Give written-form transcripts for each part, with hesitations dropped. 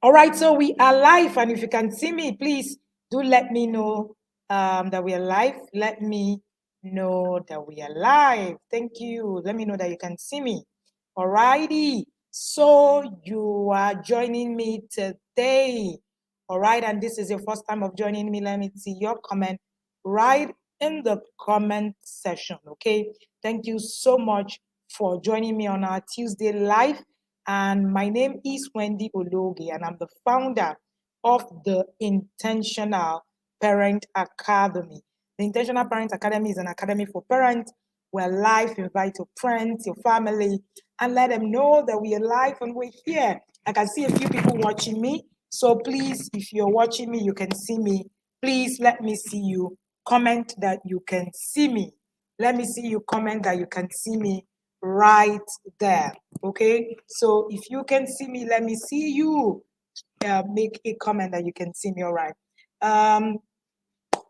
All right, so we are live, and if you can see me, please do let me know that we are live. Let me know that we are live. Thank you. Let me know that you can see me. All righty. So you are joining me today. All right, and this is your first time of joining me. Let me see your comment right in the comment section. Okay. Thank you so much for joining me on our Tuesday live. And my name is Wendy Ologe, and I'm the founder of the Intentional Parent Academy. The Intentional Parent Academy is an academy for parents where life invite your friends, your family, and let them know that we are live and we're here. I can see a few people watching me. So please, if you're watching me, you can see me. Please let me see you. Comment that you can see me. Let me see you comment that you can see me right there. Okay, so if you can see me, let me see you. Make a comment that you can see me. All right.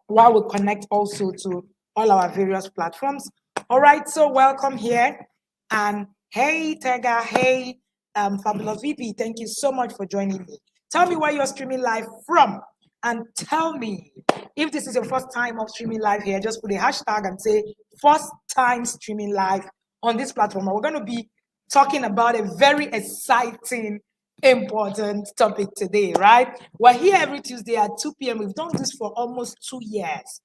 While we connect also to all our various platforms. All right, so welcome here. And hey Tega, hey Fabulous VP, thank you so much for joining me. Tell me where you're streaming live from, and tell me if this is your first time of streaming live here. Just put a hashtag and say first time streaming live on this platform. And we're going to be talking about a very exciting, important topic today, right? We're here every Tuesday at 2 p.m. We've done this for almost 2 years.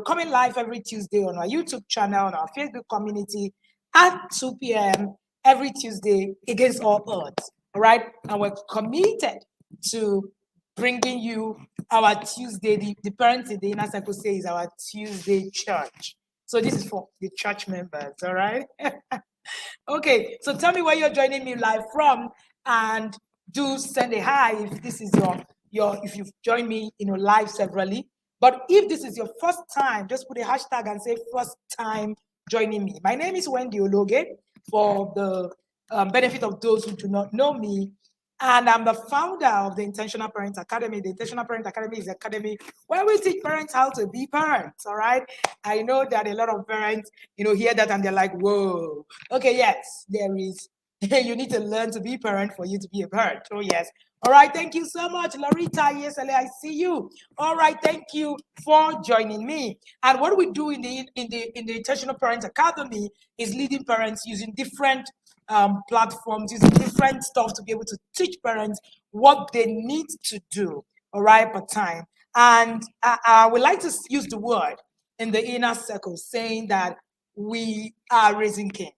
Coming live every Tuesday on our YouTube channel, on our Facebook community at 2 p.m. every Tuesday against all odds, all right? And we're committed to bringing you our Tuesday. The parents in the inner circle say is our Tuesday church. So this is for the church members, all right? Okay, so tell me where you're joining me live from, and do send a hi if this is your if you've joined me live severally. But if this is your first time, just put a hashtag and say first time joining me. My name is Wendy Ologe, for the benefit of those who do not know me. And I'm the founder of the Intentional Parent Academy. The Intentional Parent Academy is an academy where we teach parents how to be parents, all right? I know that a lot of parents, hear that and they're like, whoa. Okay, yes, there is. You need to learn to be parent for you to be a parent. Oh, yes. All right, thank you so much, Larita. Yes, I see you. All right, thank you for joining me. And what we do in the Intentional Parent Academy is leading parents using different platforms, using different stuff to be able to teach parents what they need to do, all right, per time. And I would like to use the word in the inner circle, saying that we are raising kings,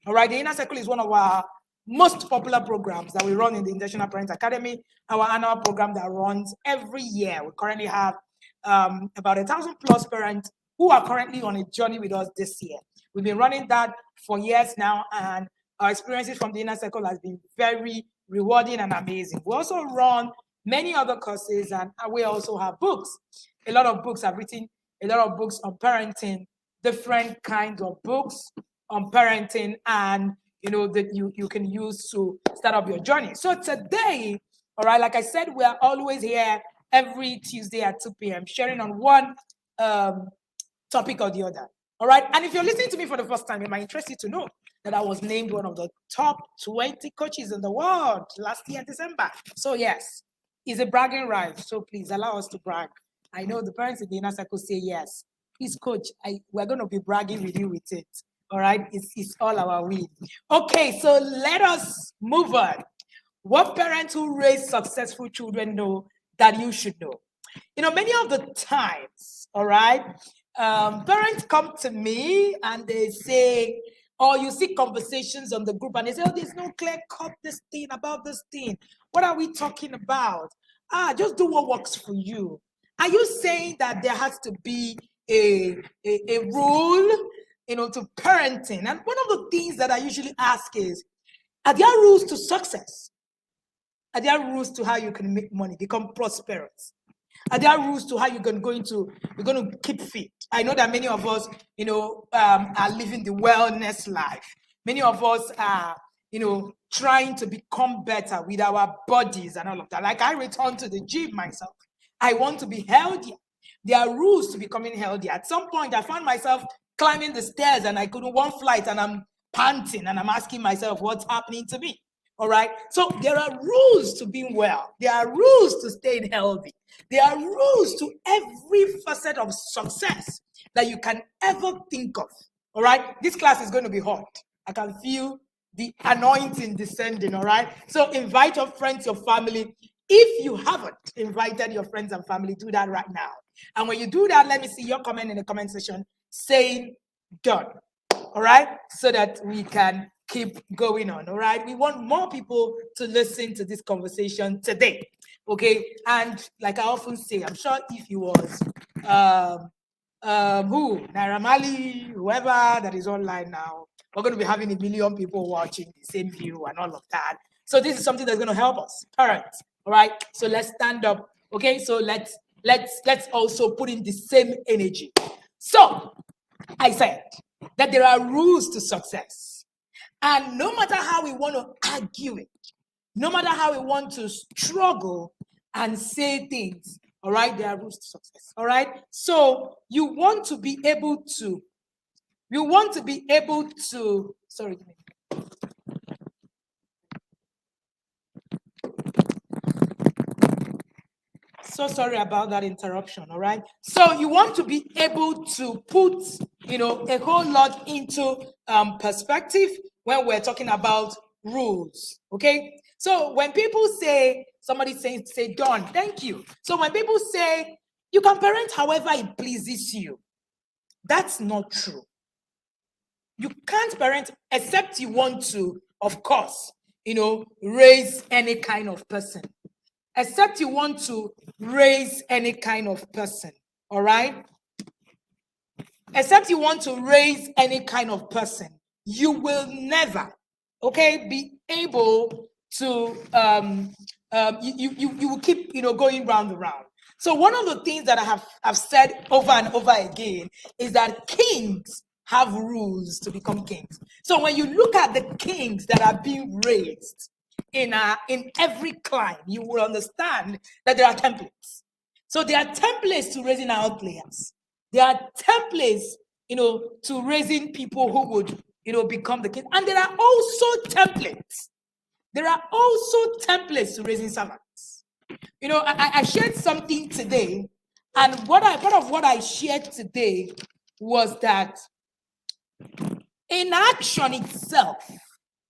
all right? The inner circle is one of our most popular programs that we run in the Intentional Parent Academy, our annual program that runs every year. We currently have about 1,000 plus parents who are currently on a journey with us this year. We've been running that for years now, and our experiences from the inner circle has been very rewarding and amazing. We also run many other courses, and we also have books. A lot of books. I've written a lot of books on parenting, different kinds of books on parenting, and that you can use to start up your journey. So today, all right, like I said, we are always here every Tuesday at 2 p.m. sharing on one topic or the other. All right. And if you're listening to me for the first time, it might interest you to know that I was named one of the top 20 coaches in the world last year in December. So yes, it's a bragging right. So please allow us to brag. I know the parents in the inner circle say yes. Please, coach, we're going to be bragging with you with it. All right. It's all our win. Okay, so let us move on. What parents who raise successful children know that you should know? Many of the times, all right, parents come to me and they say, or you see conversations on the group and they say, oh, there's no clear cut this thing about this thing. What are we talking about? Just do what works for you. Are you saying that there has to be a rule, to parenting? And one of the things that I usually ask is, are there rules to success? Are there rules to how you can make money, become prosperous? Are there rules to how you're going to keep fit? I know that many of us, are living the wellness life. Many of us are, trying to become better with our bodies and all of that. Like I return to the gym myself. I want to be healthier. There are rules to becoming healthy. At some point, I found myself climbing the stairs and I couldn't one flight and I'm panting and I'm asking myself, what's happening to me? All right. So there are rules to being well. There are rules to staying healthy. There are rules to every facet of success that you can ever think of. All right. This class is going to be hot. I can feel the anointing descending. All right. So invite your friends, your family. If you haven't invited your friends and family, do that right now. And when you do that, let me see your comment in the comment section saying done. All right. So that we can keep going on. All right. We want more people to listen to this conversation today. Okay. And like I often say, I'm sure if you was Naira Marley, whoever that is online now, we're going to be having 1 million people watching the same view and all of that. So this is something that's going to help us, parents. All right. So let's stand up. Okay. So let's also put in the same energy. So I said that there are rules to success. And no matter how we want to argue it, no matter how we want to struggle and say things, all right, there are rules to success. All right. So you want to be able to, sorry. So sorry about that interruption. All right. So you want to be able to put, a whole lot into perspective when we're talking about rules. Okay. So when people say, somebody say done, thank you. So when people say you can parent however it pleases you, that's not true. You can't parent except you want to, of course, raise any kind of person. Except you want to raise any kind of person, all right? Except you want to raise any kind of person, you will never, okay, be able to, you will keep, going round and round. So one of the things that I've said over and over again is that kings have rules to become kings. So when you look at the kings that are being raised, in every climb, you will understand that there are templates. So there are templates to raising outliers. There are templates, to raising people who would, become the king. And there are also templates. There are also templates to raising servants. I shared something today, and part of what I shared today was that inaction itself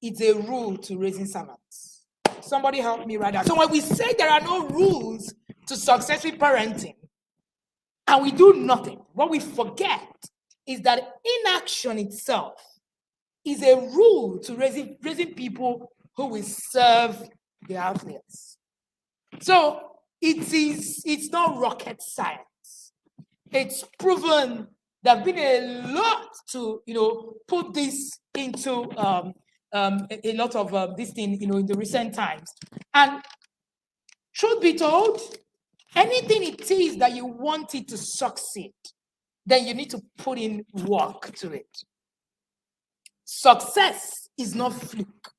is a rule to raising servants. Somebody help me write that. So when we say there are no rules to successful parenting and we do nothing, what we forget is that inaction itself is a rule to raising people who will serve the outliers. So it's not rocket science. It's proven there have been a lot to put this into a lot of this thing, in the recent times. And truth be told, anything it is that you want it to succeed, then you need to put in work to it. Success is not fluke.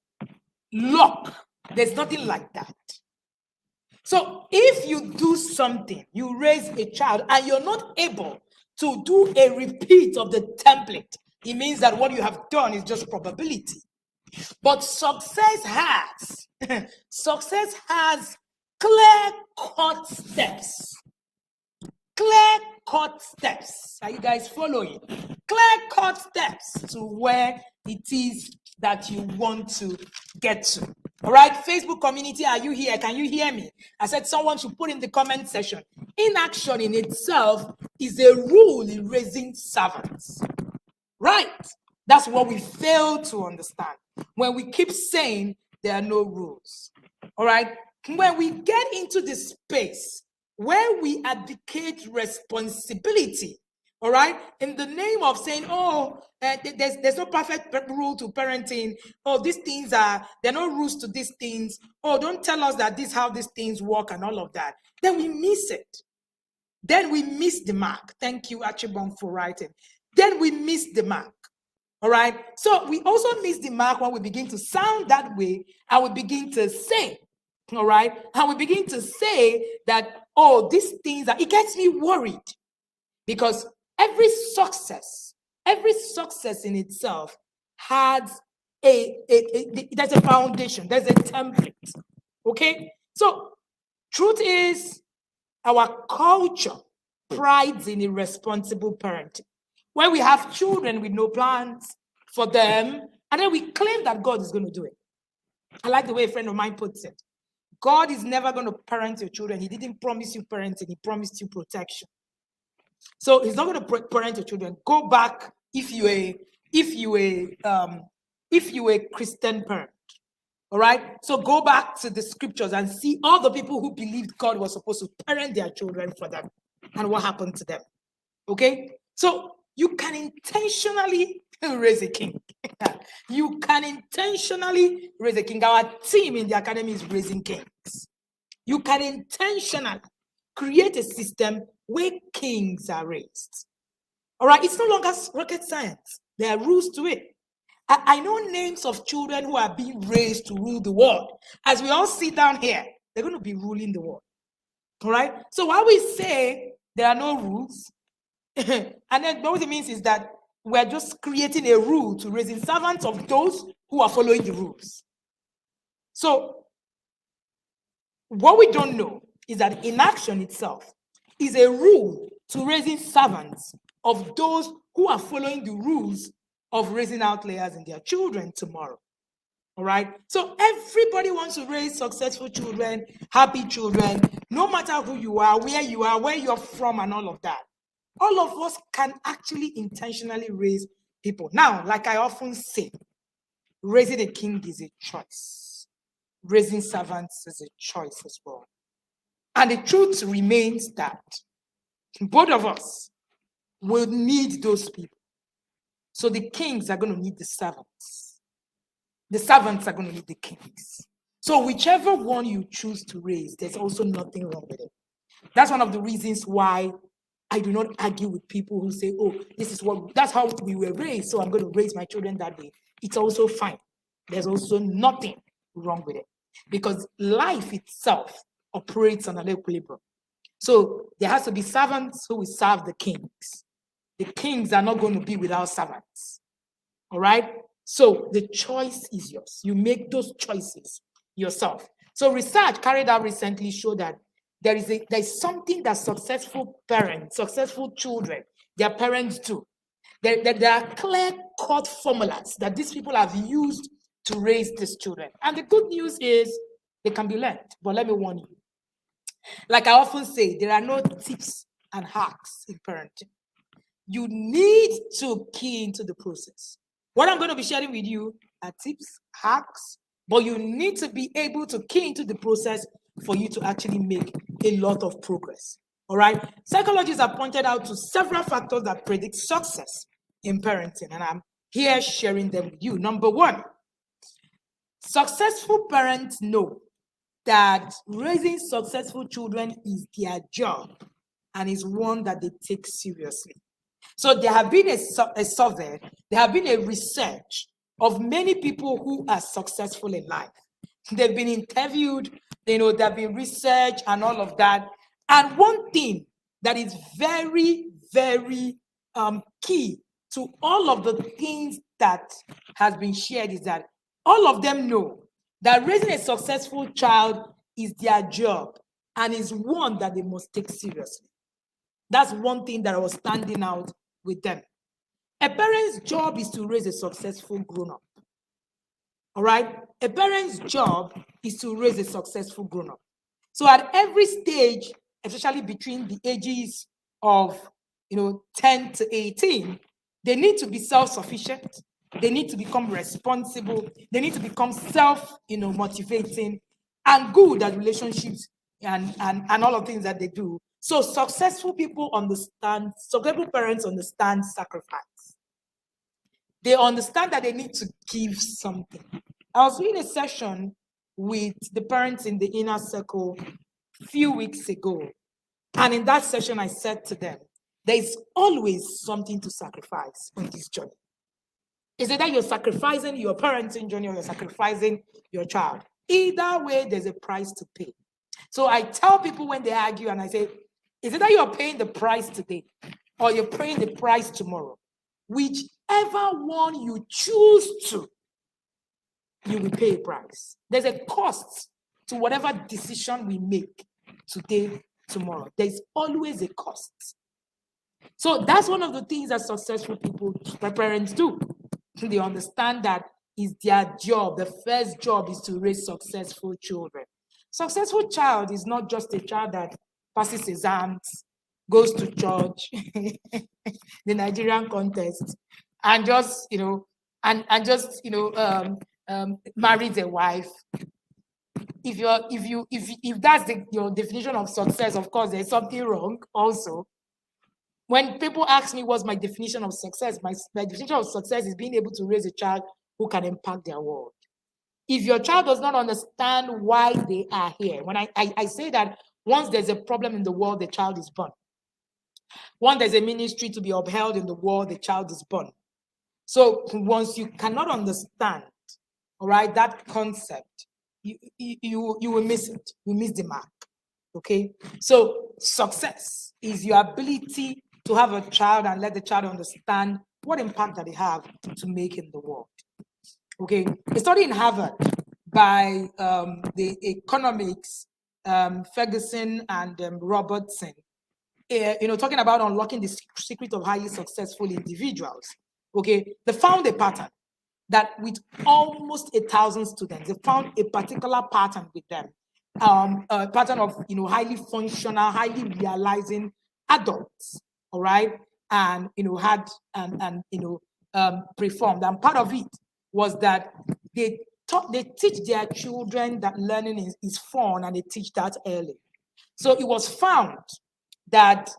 Luck, there's nothing like that. So if you do something, you raise a child, and you're not able to do a repeat of the template, it means that what you have done is just probability. But success has clear-cut steps. Clear-cut steps. Are you guys following? Clear-cut steps to where it is that you want to get to. All right, Facebook community, are you here? Can you hear me? I said someone should put in the comment section. Inaction in itself is a rule in raising servants. Right? That's what we fail to understand when we keep saying there are no rules. All right? When we get into the space where we advocate responsibility, all right, in the name of saying, there's no perfect rule to parenting. Oh, these things there are no rules to these things. Oh, don't tell us that this is how these things work and all of that. Then we miss it. Then we miss the mark. Thank you, Archibald, for writing. Then we miss the mark. All right. So we also miss the mark when we begin to sound that way and we begin to say, all right, and we begin to say that, these things it gets me worried because every success in itself has there's a foundation, there's a template. Okay? So, truth is, our culture prides in irresponsible parenting, where we have children with no plans for them, and then we claim that God is going to do it. I like the way a friend of mine puts it. God is never going to parent your children. He didn't promise you parenting. He promised you protection. So he's not going to parent your children. Go back if you a Christian parent. All right. So go back to the scriptures and see all the people who believed God was supposed to parent their children for them and what happened to them. Okay. So you can intentionally raise a king. You can intentionally raise a king. Our team in the academy is raising kings. You can intentionally create a system where kings are raised. All right, it's no longer rocket science. There are rules to it. I know names of children who are being raised to rule the world. As we all sit down here, they're going to be ruling the world. All right, so while we say there are no rules, and then what it means is that we're just creating a rule to raising servants of those who are following the rules. So what we don't know is that inaction itself is a rule to raising servants of those who are following the rules of raising outliers in their children tomorrow. All right. So everybody wants to raise successful children, happy children, no matter who you are, where you're from, and all of that. All of us can actually intentionally raise people. Now, like I often say, raising a king is a choice. Raising servants is a choice as well. And the truth remains that both of us will need those people. So the kings are going to need the servants. The servants are going to need the kings. So whichever one you choose to raise, there's also nothing wrong with it. That's one of the reasons why I do not argue with people who say, oh, that's how we were raised, so I'm going to raise my children that way. It's also fine. There's also nothing wrong with it. Because life itself operates on an equilibrium. So there has to be servants who will serve the kings. The kings are not going to be without servants. All right? So the choice is yours. You make those choices yourself. So research carried out recently showed that there's something that successful parents, successful children, their parents do. There are clear-cut formulas that these people have used to raise these children. And the good news is they can be learned. But let me warn you. Like I often say, there are no tips and hacks in parenting. You need to key into the process. What I'm going to be sharing with you are tips, hacks, but you need to be able to key into the process for you to actually make a lot of progress. All right? Psychologists have pointed out to several factors that predict success in parenting, and I'm here sharing them with you. Number one, successful parents know that raising successful children is their job and is one that they take seriously. So there have been a survey, there have been a research of many people who are successful in life. They've been interviewed, there have been research and all of that. And one thing that is very, very key to all of the things that has been shared is that all of them know that raising a successful child is their job and is one that they must take seriously. That's one thing that was standing out with them. A parent's job is to raise a successful grown-up. All right? A parent's job is to raise a successful grown-up. So at every stage, especially between the ages of 10 to 18, they need to be self-sufficient. They need to become responsible. They need to become motivating and good at relationships and all of the things that they do. So successful parents understand sacrifice. They understand that they need to give something. I was doing a session with the parents in the inner circle a few weeks ago. And in that session, I said to them, there is always something to sacrifice on this journey. Is it that you're sacrificing your parenting journey or you're sacrificing your child? Either way, there's a price to pay. So I tell people when they argue and I say, is it that you're paying the price today or you're paying the price tomorrow? Whichever one you choose to, you will pay a price. There's a cost to whatever decision we make today, tomorrow. There's always a cost. So that's one of the things that successful people, parents do. They understand that is their job. The first job is to raise successful children. Successful child is not just a child that passes exams, goes to church, the Nigerian context, and just marries a wife. If that's your definition of success, of course, there's something wrong also. When people ask me what's my definition of success, my definition of success is being able to raise a child who can impact their world. If your child does not understand why they are here, when I say that once there's a problem in the world, the child is born. Once there's a ministry to be upheld in the world, the child is born. So once you cannot understand, all right, that concept, you will miss it. You miss the mark. Okay. So success is your ability to have a child and let the child understand what impact that they have to make in the world. Okay. A study in Harvard by the economics Ferguson and Robertson, talking about unlocking the secret of highly successful individuals. Okay, they found a pattern that with almost 1,000 students, they found a particular pattern with them, a pattern of highly functional, highly realizing adults. All right, and had performed, and part of it was that they teach their children that learning is fun, and they teach that early. So it was found that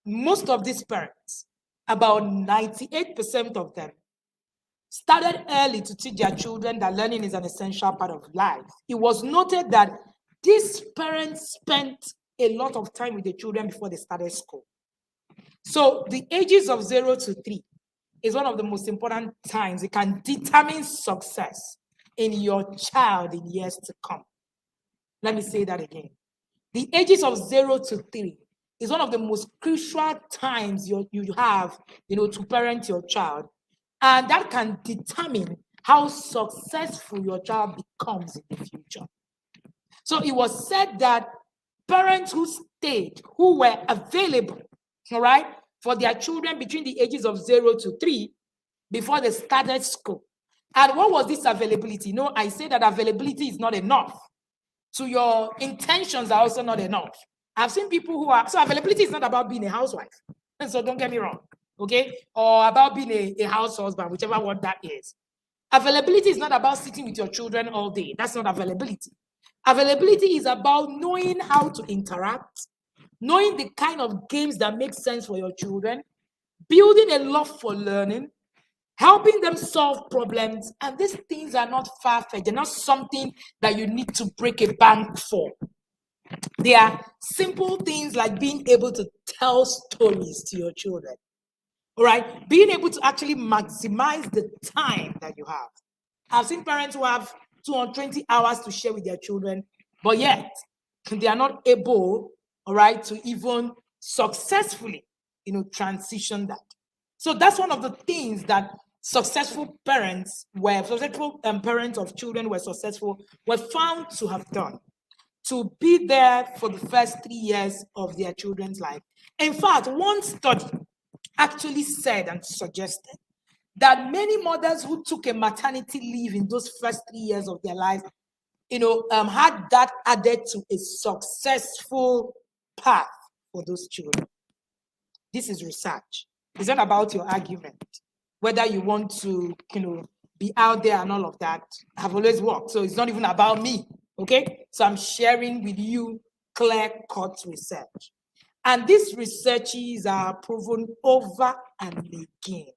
most of these parents, about 98% of them, started early to teach their children that learning is an essential part of life. It was noted that these parents spent a lot of time with the children before they started school. So the ages of 0 to 3 is one of the most important times it can determine success in your child in years to come. Let me say that again. The ages of 0 to 3 is one of the most crucial times you have, to parent your child. And that can determine how successful your child becomes in the future. So it was said that parents who were available, all right, for their children between the ages of 0 to 3 before they started school. And what was this availability? I say that availability is not enough. So your intentions are also not enough. I've seen people so availability is not about being a housewife. And so don't get me wrong, okay? Or about being a house husband, whichever one that is. Availability is not about sitting with your children all day. That's not availability. Availability is about knowing how to interact, knowing the kind of games that make sense for your children, building a love for learning, helping them solve problems. And these things are not far-fetched. They're not something that you need to break a bank for. They are simple things like being able to tell stories to your children. All right? Being able to actually maximize the time that you have. I've seen parents who have 220 hours to share with their children, but yet they are not able, all right, to even successfully, transition that. So that's one of the things that successful parents parents of children were found to have done, to be there for the first 3 years of their children's life. In fact, one study actually said and suggested that many mothers who took a maternity leave in those first 3 years of their life, had that added to a successful path for those children. This is research. It's not about your argument. Whether you want to, be out there and all of that, have always worked. So it's not even about me, okay? So I'm sharing with you clear-cut research. And these researches are proven over and again.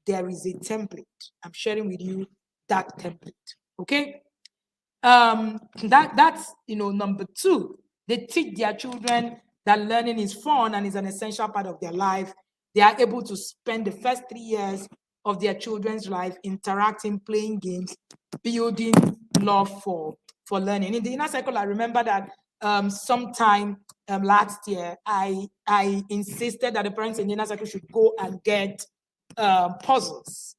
There is a template. I'm sharing with you that template, okay? That's number 2. They teach their children that learning is fun and is an essential part of their life. They are able to spend the first 3 years of their children's life interacting, playing games, building love for learning. In the inner circle, I remember that sometime last year, I insisted that the parents in the inner circle should go and get puzzles.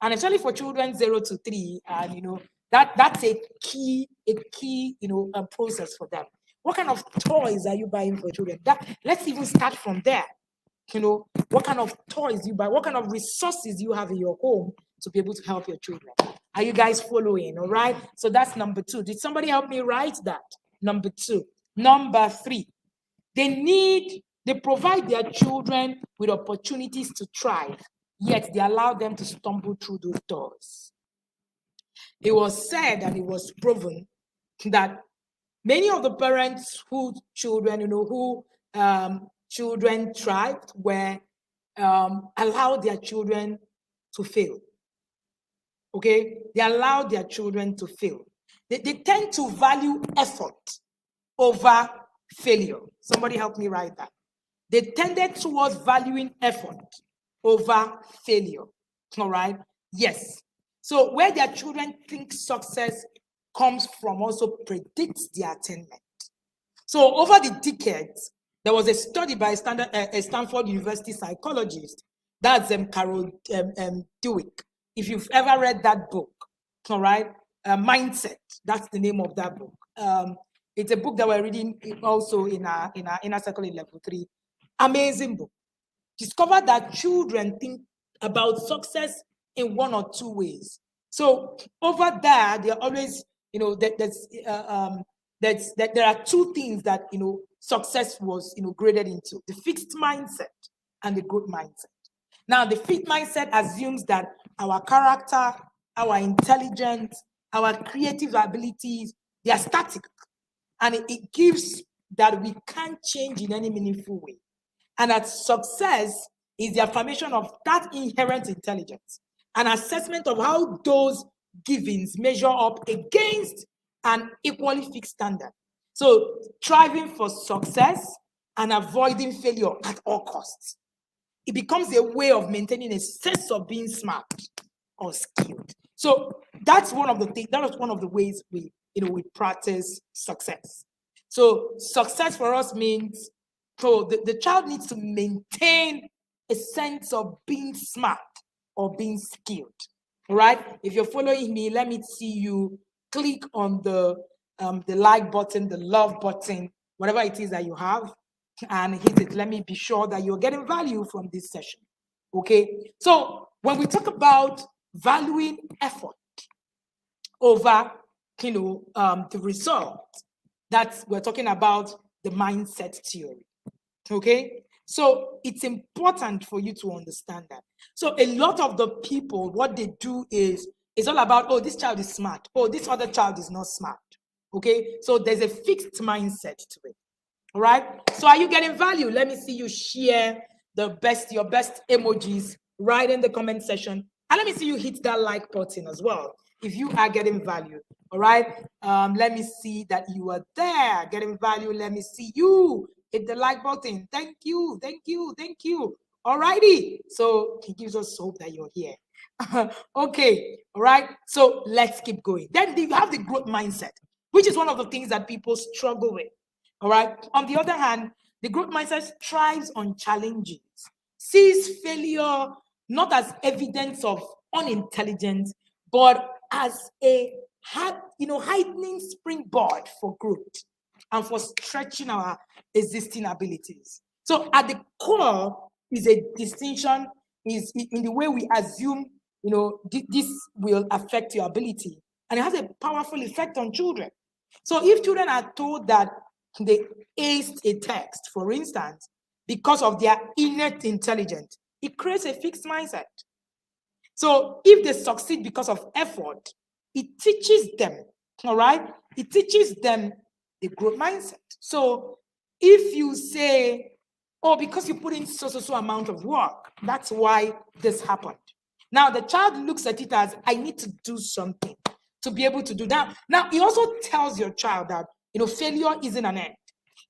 And especially for children 0 to 3, and That's a key, process for them. What kind of toys are you buying for children? Let's even start from there. What kind of toys you buy, what kind of resources you have in your home to be able to help your children. Are you guys following? All right. So that's number 2. Did somebody help me write that? Number 2. Number 3, they provide their children with opportunities to thrive, yet they allow them to stumble through those doors. It was said and it was proven that many of the parents whose children, children thrived were allowed their children to fail. Okay, they allowed their children to fail. They tend to value effort over failure. Somebody help me write that. They tended towards valuing effort over failure. All right. Yes. So where their children think success comes from also predicts their attainment. So over the decades, there was a study by a Stanford University psychologist, that's Carol Dweck. If you've ever read that book, all right, Mindset, that's the name of that book. It's a book that we're reading also in our inner circle in level 3. Amazing book. Discover that children think about success in one or two ways. So over there, they're always, there are two things that success was graded into: the fixed mindset and the growth mindset. Now, the fixed mindset assumes that our character, our intelligence, our creative abilities, they are static, and it gives that we can't change in any meaningful way, and that success is the affirmation of that inherent intelligence, an assessment of how those givings measure up against an equally fixed standard. So striving for success and avoiding failure at all costs. It becomes a way of maintaining a sense of being smart or skilled. So that's one of the things, that was one of the ways we practice success. So success for us means, so the child needs to maintain a sense of being smart or being skilled. All right. If you're following me, let me see you click on the like button, the love button, whatever it is that you have, and hit it. Let me be sure that you're getting value from this session. Okay. So when we talk about valuing effort over, the result, we're talking about the mindset theory. Okay. So it's important for you to understand that. So a lot of the people, what they do is, it's all about, oh, this child is smart. Oh, this other child is not smart. Okay. So there's a fixed mindset to it. All right. So are you getting value? Let me see you share your best emojis right in the comment section. And let me see you hit that like button as well if you are getting value. All right. Let me see that you are there getting value. Let me see you hit the like button. Thank you. Thank you. Thank you. All righty. So it gives us hope that you're here. Okay. All right. So let's keep going. Then you have the growth mindset, which is one of the things that people struggle with. All right. On the other hand, the growth mindset thrives on challenges, sees failure not as evidence of unintelligence, but as a heightening springboard for growth and for stretching our existing abilities. So at the core is a distinction, is in the way we assume, this will affect your ability, and it has a powerful effect on children. So if children are told that they aced a test, for instance, because of their innate intelligence, it creates a fixed mindset. So if they succeed because of effort, it teaches them, all right? It teaches them the growth mindset. So if you say, oh, because you put in so amount of work, that's why this happened. Now the child looks at it as, I need to do something to be able to do that. Now, it also tells your child that, failure isn't an end.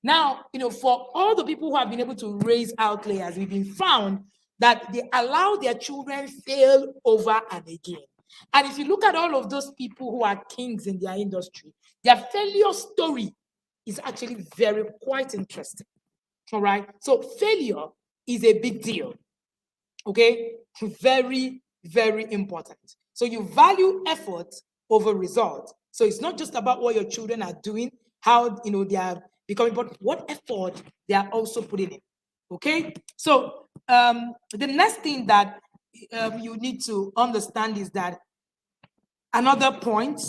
Now, for all the people who have been able to raise outliers, we've been found that they allow their children fail over and again. And if you look at all of those people who are kings in their industry, their failure story is actually quite interesting. All right. So failure is a big deal. Okay. Very, very important. So you value effort over results. So it's not just about what your children are doing, how they are becoming, but what effort they are also putting in. Okay, so the next thing that you need to understand is that another point,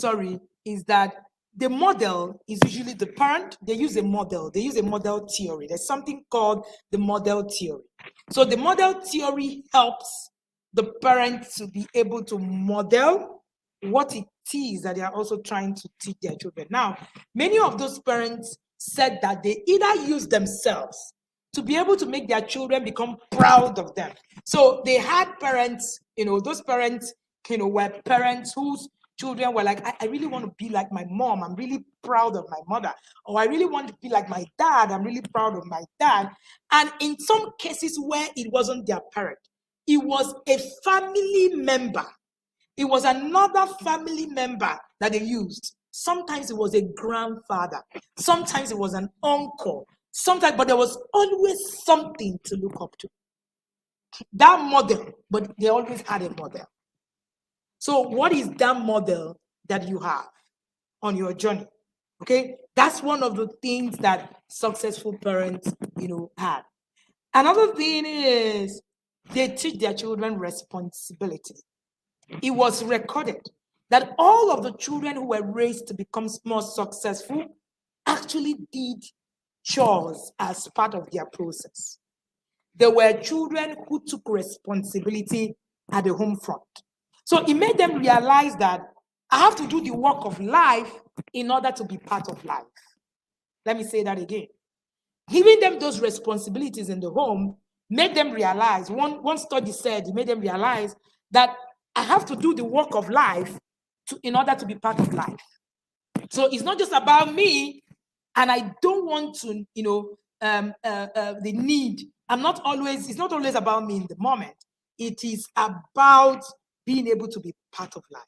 is that the model is usually the parent. They use a model theory. There's something called the model theory. So the model theory helps the parent to be able to model what it is that they are also trying to teach their children. Now, many of those parents said that they either use themselves to be able to make their children become proud of them. So they had parents, those parents, were parents whose children were like, I really want to be like my mom. I'm really proud of my mother. Or I really want to be like my dad. I'm really proud of my dad. And in some cases where it wasn't their parent, it was a family member. It was another family member that they used. Sometimes it was a grandfather. Sometimes it was an uncle. Sometimes, but there was always something to look up to. That model, but they always had a model. So what is that model that you have on your journey? Okay, that's one of the things that successful parents, had. Another thing is they teach their children responsibility. It was recorded that all of the children who were raised to become more successful actually did chores as part of their process. There were children who took responsibility at the home front. So it made them realize that I have to do the work of life in order to be part of life. Let me say that again. Giving them those responsibilities in the home made them realize, one study said, it made them realize that I have to do the work of life in order to be part of life. So it's not just about me, and I don't want to, the need. It's not always about me in the moment. It is about being able to be part of life.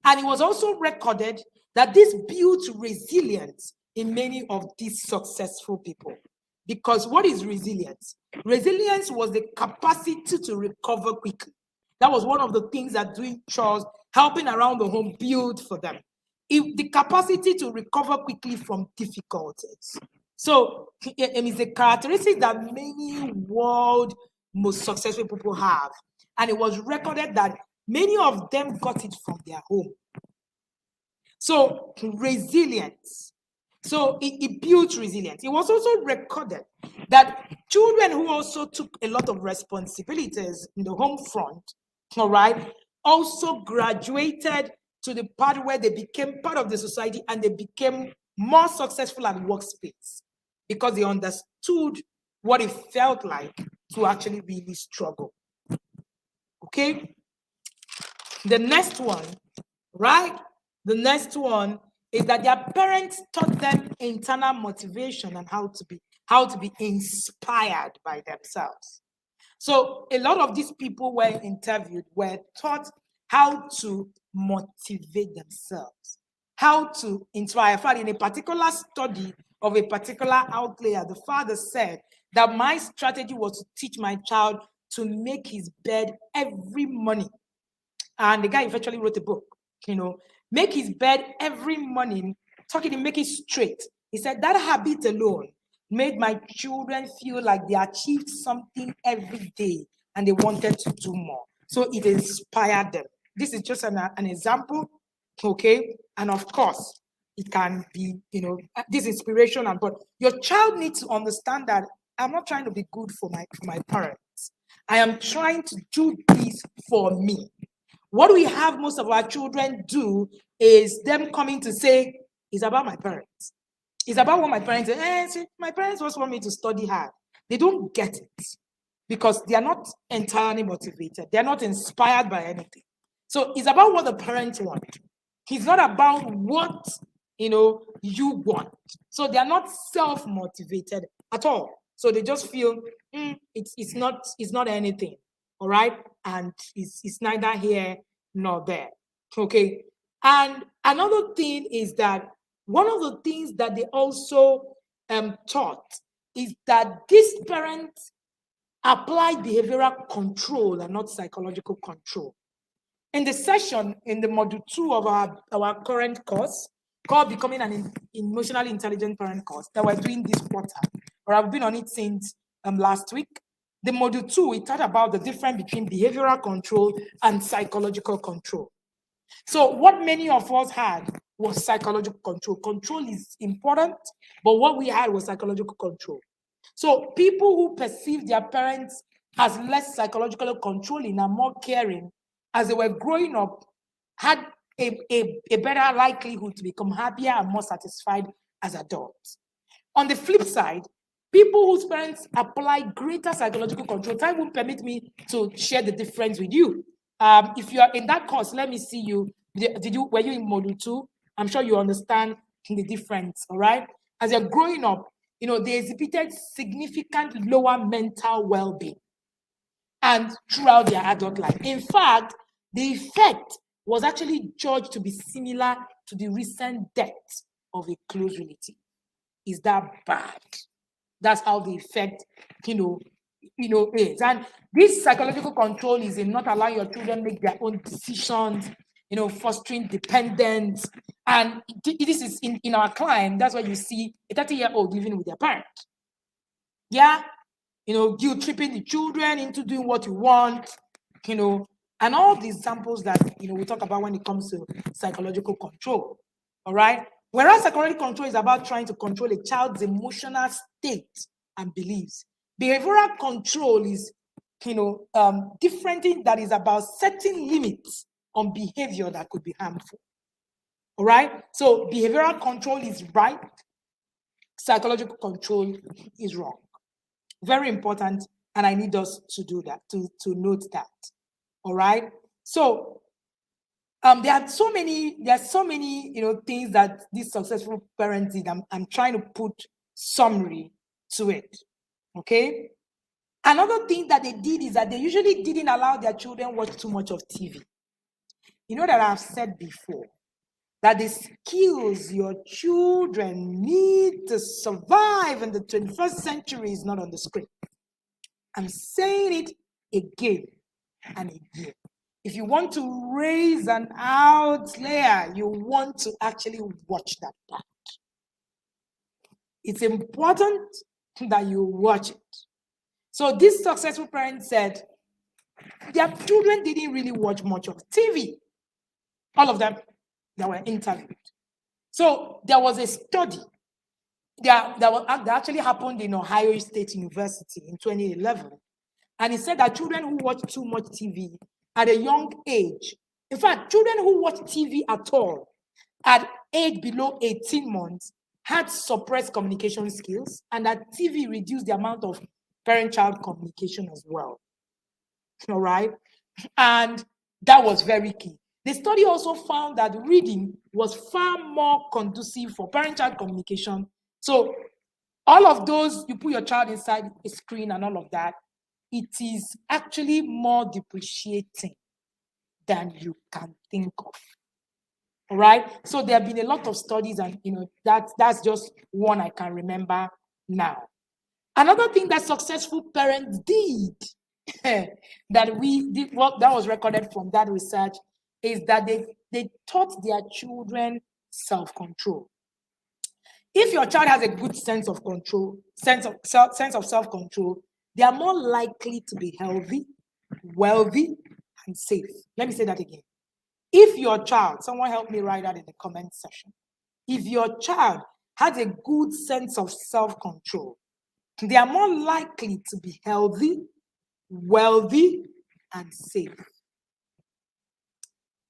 And it was also recorded that this built resilience in many of these successful people. Because what is resilience? Resilience was the capacity to recover quickly. That was one of the things that doing chores, helping around the home, built for them. The capacity to recover quickly from difficulties. So it is a characteristic that many world most successful people have. And it was recorded that many of them got it from their home. So resilience. So it built resilience. It was also recorded that children who also took a lot of responsibilities in the home front, all right, also graduated to the part where they became part of the society and they became more successful at workspace because they understood what it felt like to actually really struggle. Okay? The next one, right? The next one is that their parents taught them internal motivation and how to be inspired by themselves. So a lot of these people were interviewed were taught how to motivate themselves, how to inspire. In fact, in a particular study of a particular outlier, the father said that my strategy was to teach my child to make his bed every morning. And the guy eventually wrote a book, make his bed every morning, make it straight. He said that habit alone made my children feel like they achieved something every day and they wanted to do more. So it inspired them. This is just an example, okay? And of course, it can be, this inspiration. But your child needs to understand that I'm not trying to be good for my parents. I am trying to do this for me. What we have most of our children do is them coming to say, it's about my parents. It's about what my parents say. See, my parents just want me to study hard. They don't get it because they are not entirely motivated. They're not inspired by anything. So it's about what the parents want. It's not about what, you want. So they are not self-motivated at all. So they just feel it's not anything. All right. And it's neither here nor there. Okay. And another thing is that one of the things that they also taught is that these parents apply behavioral control and not psychological control. In the session, in the module 2 of our current course, called Becoming an Emotionally Intelligent Parent course, that we're doing this quarter, or I've been on it since last week. The module 2, we talked about the difference between behavioral control and psychological control. So what many of us had was psychological control. Control is important, but what we had was psychological control. So people who perceive their parents as less psychologically controlling and more caring as they were growing up had a better likelihood to become happier and more satisfied as adults. On the flip side, people whose parents apply greater psychological control, time won't permit me to share the difference with you. If you are in that course, let me see you. Were you in module 2? I'm sure you understand the difference, all right? As you're growing up, they exhibited significant lower mental well-being and throughout their adult life. In fact, the effect was actually judged to be similar to the recent death of a close relative. Is that bad? That's how the effect, is. And this psychological control is in not allowing your children make their own decisions, fostering dependence. And this is in our client, that's why you see a 30-year-old living with their parent. Yeah, guilt tripping the children into doing what you want, and all the examples that we talk about when it comes to psychological control. All right. Whereas psychological control is about trying to control a child's emotional state and beliefs, behavioral control is different thing that is about setting limits on behavior that could be harmful. All right. So behavioral control is right. Psychological control is wrong. Very important, and I need us to do that, to note that. All right. So there are so many things that these successful parents did. I'm trying to put summary to it. Okay. Another thing that they did is that they usually didn't allow their children watch too much of TV. You know that I've said before that the skills your children need to survive in the 21st century is not on the screen. I'm saying it again and again. If you want to raise an outlier, you want to actually watch that part. It's important that you watch it. So this successful parent said their children didn't really watch much of TV. All of them that were interviewed. So there was a study that actually happened in Ohio State University in 2011. And it said that children who watch too much TV at a young age, in fact, children who watch TV at all at age below 18 months had suppressed communication skills, and that TV reduced the amount of parent-child communication as well. All right? And that was very key. The study also found that reading was far more conducive for parent-child communication. So all of those, you put your child inside a screen and all of that, it is actually more depreciating than you can think of. All right? So there have been a lot of studies, and that's just one I can remember now. Another thing that successful parents did that was recorded from that research is that they taught their children self-control. If your child has a good sense of control, sense of self-control, they are more likely to be healthy, wealthy, and safe. Let me say that again. If your child, someone help me write that in the comment section. If your child has a good sense of self-control, they are more likely to be healthy, wealthy, and safe.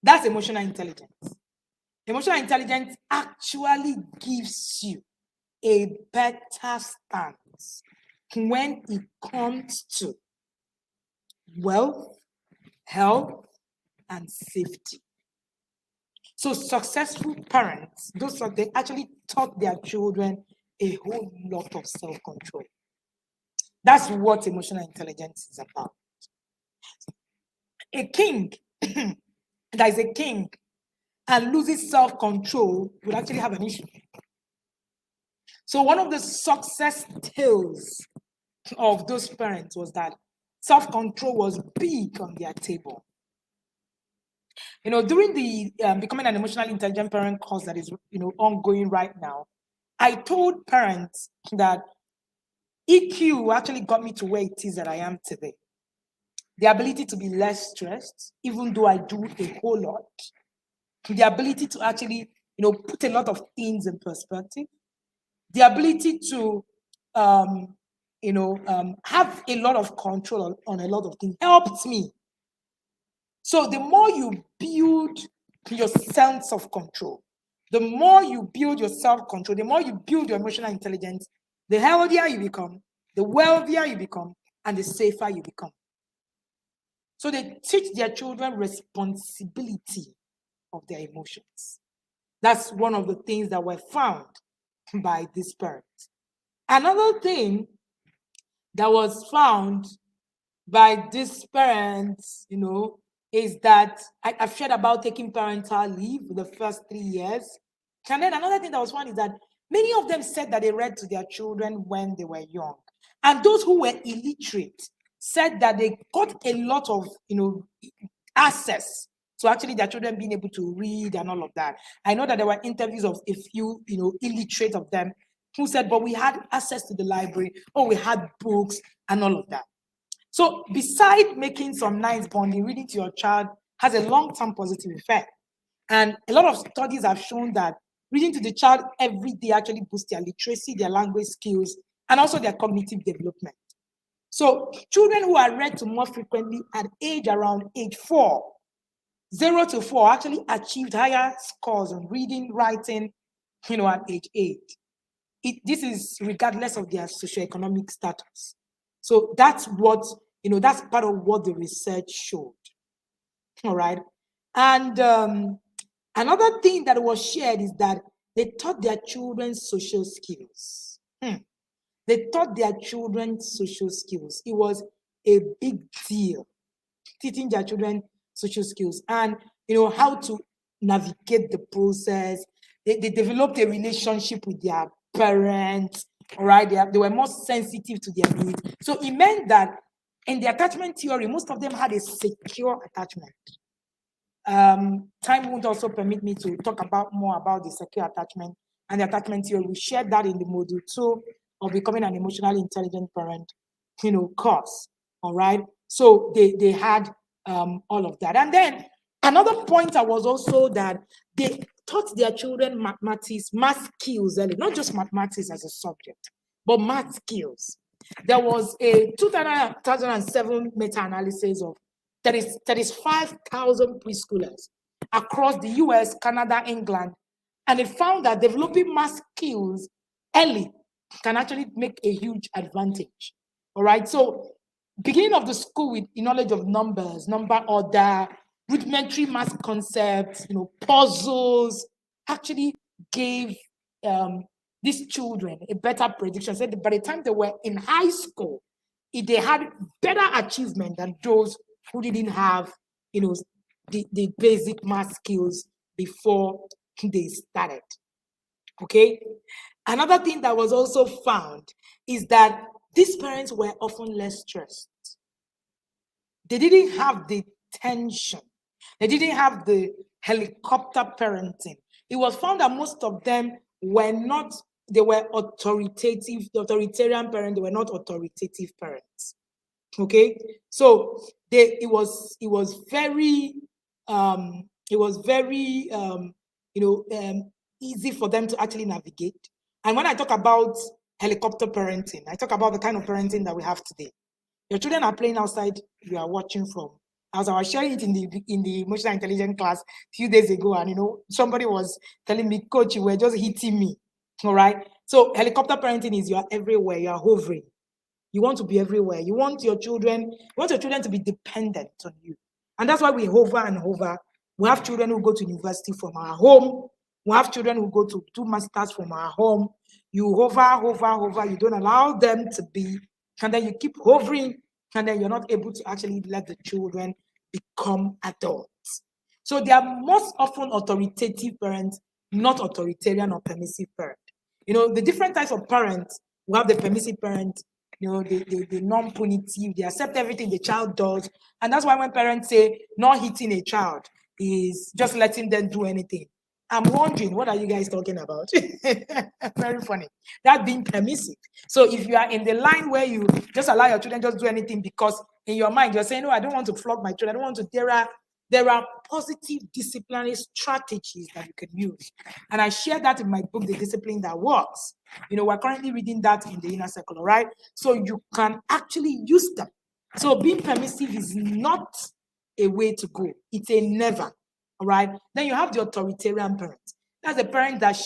That's emotional intelligence. Emotional intelligence actually gives you a better stance when it comes to wealth, health, and safety. So successful parents, they actually taught their children a whole lot of self-control. That's what emotional intelligence is about. A king that is a king and loses self-control would actually have an issue. So one of the success tales of those parents was that self-control was big on their table. During the becoming an emotionally intelligent parent course that is, ongoing right now, I told parents that EQ actually got me to where it is that I am today. The ability to be less stressed, even though I do a whole lot. The ability to actually, put a lot of things in perspective. The ability to, have a lot of control on a lot of things helped me. So the more you build your sense of control, the more you build your self-control, the more you build your emotional intelligence, the healthier you become, the wealthier you become, and the safer you become. So they teach their children responsibility of their emotions. That's one of the things that were found by these parents. Another thing that was found by these parents, is that I've shared about taking parental leave for the first 3 years. And then another thing that was found is that many of them said that they read to their children when they were young. And those who were illiterate said that they got a lot of, access to actually their children being able to read and all of that. I know that there were interviews of a few, illiterate of them who said, but we had access to the library, or we had books and all of that. So beside making some nice bonding, reading to your child has a long-term positive effect. And a lot of studies have shown that reading to the child every day actually boosts their literacy, their language skills, and also their cognitive development. So children who are read to more frequently at around age 4, 0 to 4, actually achieved higher scores on reading, writing, at age 8. This is regardless of their socioeconomic status. So that's what, that's part of what the research showed. All right. And another thing that was shared is that they taught their children social skills. They taught their children social skills. It was a big deal, teaching their children social skills and, how to navigate the process. They developed a relationship with their parents, all right? They were more sensitive to their needs. So it meant that in the attachment theory, most of them had a secure attachment. Time won't also permit me to talk more about the secure attachment and the attachment theory. We shared that in the module 2 of becoming an emotionally intelligent parent, course. All right. So they had all of that. And then another point was also that they taught their children math skills early, not just mathematics as a subject, but math skills. There was a 2007 meta-analysis of 35,000 preschoolers across the US, Canada, England, and it found that developing math skills early can actually make a huge advantage. All right, so beginning of the school with knowledge of numbers, number order, rudimentary math concepts, puzzles, actually gave these children a better prediction. Said by the time they were in high school, they had better achievement than those who didn't have, the basic math skills before they started. Okay. Another thing that was also found is that these parents were often less stressed. They didn't have the tension. They didn't have the helicopter parenting. It was found that most of them were not, they were authoritarian parents, they were not authoritative parents. Okay, so it was very easy for them to actually navigate. And when I talk about helicopter parenting, I talk about the kind of parenting that we have today. Your children are playing outside, you are watching from. As I was sharing it in the emotional intelligence class a few days ago, and somebody was telling me, Coach, you were just hitting me. All right. So helicopter parenting is you are everywhere, you are hovering. You want to be everywhere. You want your children to be dependent on you. And that's why we hover and hover. We have children who go to university from our home. We have children who go to do masters from our home. You hover. You don't allow them to be. And then you keep hovering. And then you're not able to actually let the children become adults. So they are most often authoritative parents, not authoritarian or permissive parents. The different types of parents, we have the permissive parent, the non-punitive, they accept everything the child does. And that's why when parents say not hitting a child, is just letting them do anything. I'm wondering, what are you guys talking about? Very funny. That being permissive. So if you are in the line where you just allow your children just do anything because in your mind you're saying, no, I don't want to flog my children. I don't want to. There are positive disciplinary strategies that you can use. And I share that in my book, The Discipline That Works. We're currently reading that in the inner circle, all right? So you can actually use them. So being permissive is not a way to go. It's a never. All right. Then you have the authoritarian parents. That's the parent that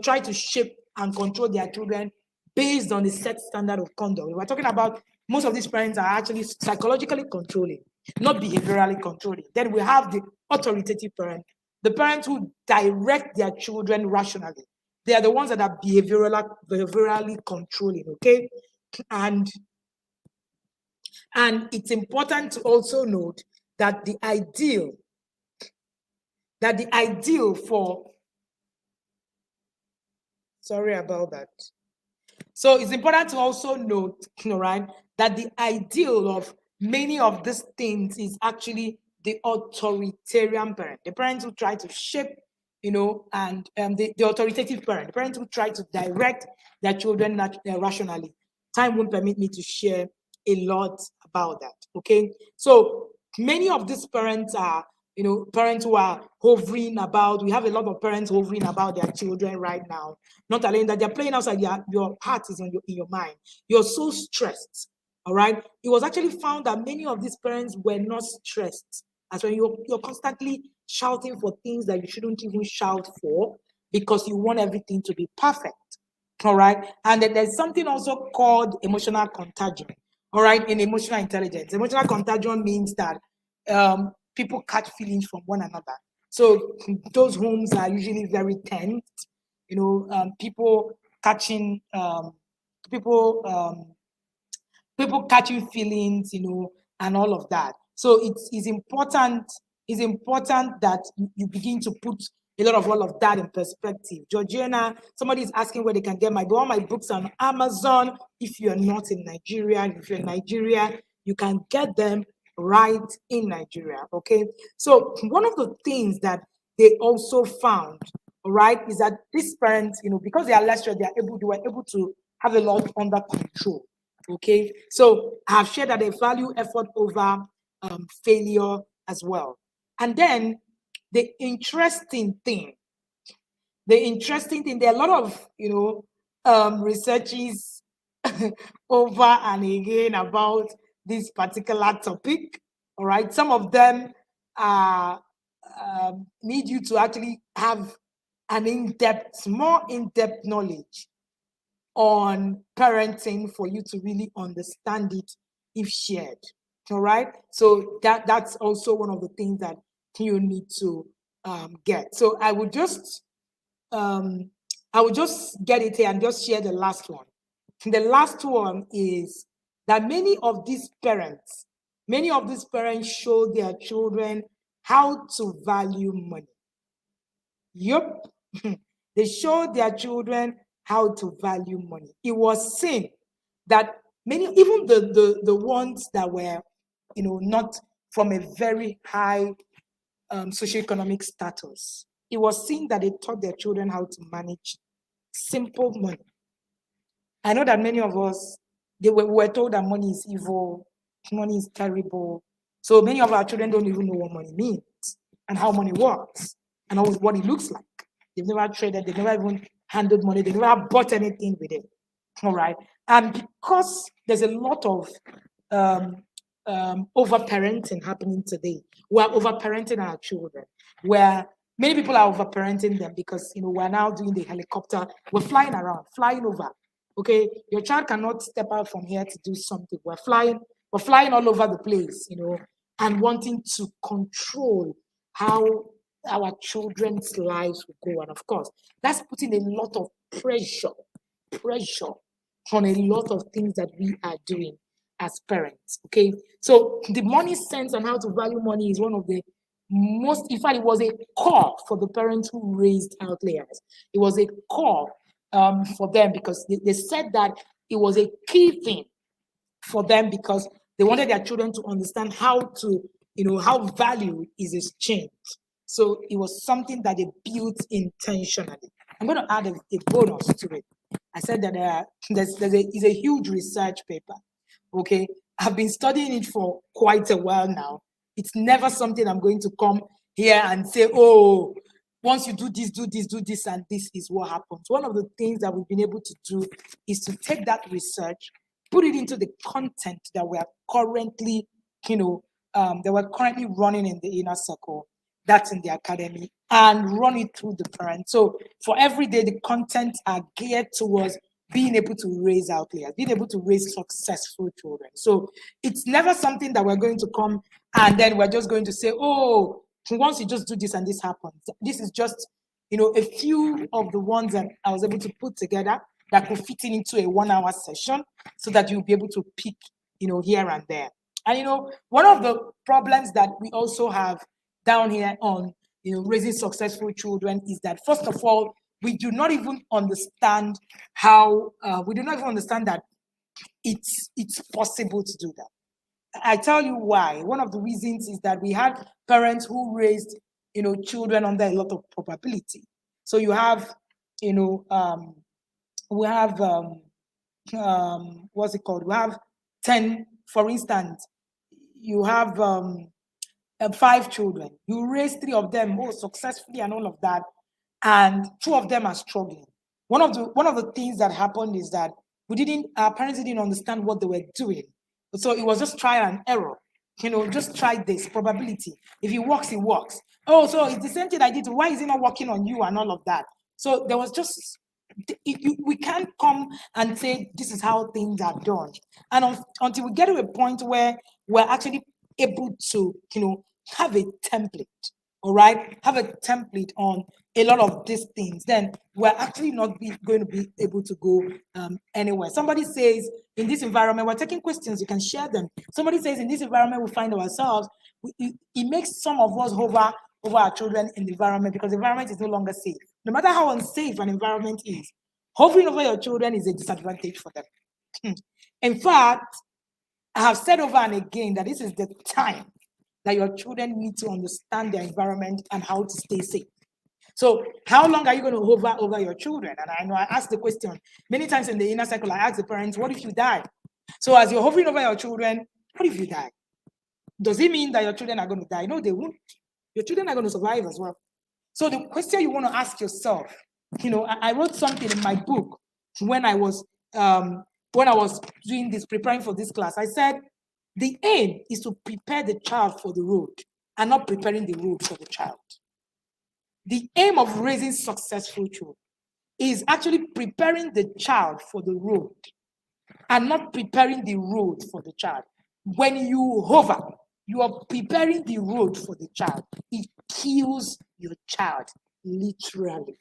try to shape and control their children based on a set standard of conduct. We're talking about most of these parents are actually psychologically controlling, not behaviorally controlling. Then we have the authoritative parent, the parents who direct their children rationally. They are the ones that are behaviorally controlling. Okay. And it's important to also note that the ideal for, sorry about that. So it's important to also note, right, that the ideal of many of these things is actually the authoritarian parent, the parents who try to shape, and the authoritative parent, the parents who try to direct their children rationally. Time won't permit me to share a lot about that. Okay, so many of these parents are parents who are hovering about. We have a lot of parents hovering about their children right now, not allowing that they're playing outside. Your heart is in your mind. You're so stressed. All right. It was actually found that many of these parents were not stressed. As when you're constantly shouting for things that you shouldn't even shout for because you want everything to be perfect. All right. And then there's something also called emotional contagion. All right. In emotional intelligence, emotional contagion means that people catch feelings from one another. So those homes are usually very tense. People catching people catching feelings, and all of that. So it's important. It's important that you begin to put a lot of all of that in perspective. Georgiana, somebody is asking where they can get all my books on Amazon. If you're not in Nigeria, if you're in Nigeria, you can get them right in Nigeria. Okay. So one of the things that they also found, all right, is that these parents, because they are less stressed, they were able to have a lot under control. Okay. So I've shared that they value effort over failure as well. And then the interesting thing, there are a lot of researches over and again about this particular topic. All right. Some of them need you to actually have an more in-depth knowledge on parenting for you to really understand it if shared. All right. So that's also one of the things that you need to get. So I would just get it here and just share the last one. The last one is that many of these parents show their children how to value money. Yup. They show their children how to value money. It was seen that many, even the ones that were, not from a very high socioeconomic status, it was seen that they taught their children how to manage simple money. I know that many of us, were told that money is evil, money is terrible. So many of our children don't even know what money means and how money works and what it looks like. They've never traded, they've never even handled money, they never bought anything with it. All right. And because there's a lot of over-parenting happening today, we're over-parenting our children, where many people are over-parenting them because, we're now doing the helicopter, we're flying around, flying over. Okay, your child cannot step out from here to do something. We're flying all over the place, and wanting to control how our children's lives will go. And of course, that's putting a lot of pressure on a lot of things that we are doing as parents. Okay, so the money sense and how to value money is one of the most, in fact, it was a core for the parents who raised outliers. It was a core for them because they said that it was a key thing for them because they wanted their children to understand how to how value is exchanged. So it was something that they built intentionally. I'm going to add a bonus to it. I said that is a huge research paper. Okay, I've been studying it for quite a while now. It's never something I'm going to come here and say, oh, once you do this, and this is what happens. One of the things that we've been able to do is to take that research, put it into the content that we are currently, that we're currently running in the inner circle, that's in the academy, and run it through the parents. So for every day, the content are geared towards being able to raise outliers, being able to raise successful children. So it's never something that we're going to come and then we're just going to say, oh, once you just do this and this happens. This is just, a few of the ones that I was able to put together that could fit into a 1-hour session so that you'll be able to pick, here and there. And, one of the problems that we also have down here on, raising successful children is that, first of all, we do not even understand that it's possible to do that. I tell you why. One of the reasons is that we had parents who raised, children under a lot of probability. So you have, we have, what's it called? We have 10, for instance, you have 5 children. You raise 3 of them successfully and all of that, and 2 of them are struggling. One of the things that happened is that our parents didn't understand what they were doing. So it was just trial and error. Just try this probability. If it works, it works. Oh, so it's the same thing I did. Why is it not working on you and all of that? So there was just, we can't come and say this is how things are done. And until we get to a point where we're actually able to, have a template, all right? Have a template on a lot of these things, then we're actually not going to be able to go anywhere. Somebody says, in this environment, we're taking questions, you can share them. Somebody says, in this environment we find ourselves, it makes some of us hover over our children in the environment because the environment is no longer safe. No matter how unsafe an environment is, hovering over your children is a disadvantage for them. In fact, I have said over and again that this is the time that your children need to understand their environment and how to stay safe. So how long are you going to hover over your children? And I know I asked the question many times in the inner circle. I asked the parents, what if you die? So as you're hovering over your children, what if you die? Does it mean that your children are going to die? No, they won't. Your children are going to survive as well. So the question you want to ask yourself, I wrote something in my book when I was doing this, preparing for this class. I said, the aim is to prepare the child for the road and not preparing the road for the child. The aim of raising successful children is actually preparing the child for the road and not preparing the road for the child. When you hover, you are preparing the road for the child. It kills your child, literally.